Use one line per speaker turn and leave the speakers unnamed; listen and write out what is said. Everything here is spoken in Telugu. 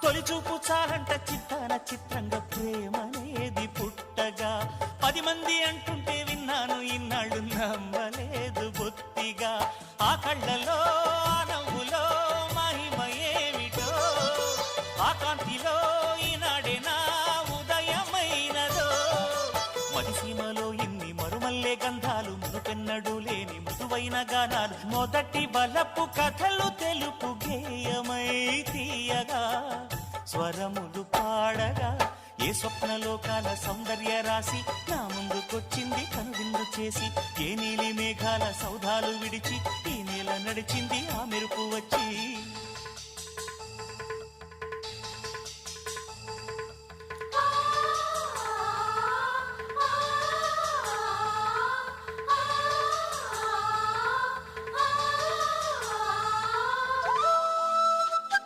తొలి చూపు చాలంట చిత్తాన చిత్రంగా ప్రేమనేది పుట్టగా 10 మంది అంటుంటే విన్నాను ఇన్నాళ్ళు నమ్మలేదు బొత్తిగా ఆ కళ్ళలో ఆ నవ్వులో మహిమ ఏమిటో ఆ కాంతిలో ఈనాడే నా ఉదయమైనదో మదిసీమలో ఇన్ని మరుమల్లే గంధాలు మునుపెన్నడు లేని మృదువైన గానాలు మొదటి బలపు కథలు తెలుపు గేయమై తీయగా స్వరములు పాడగా ఏ స్వప్నలోకాల సౌందర్య రాశి నా ముందుకొచ్చింది కనువిందు చేసి ఏ నీలి మేఘాల సౌధాలు విడిచి ఈ నేల నడిచింది ఆ మెరుపు వచ్చి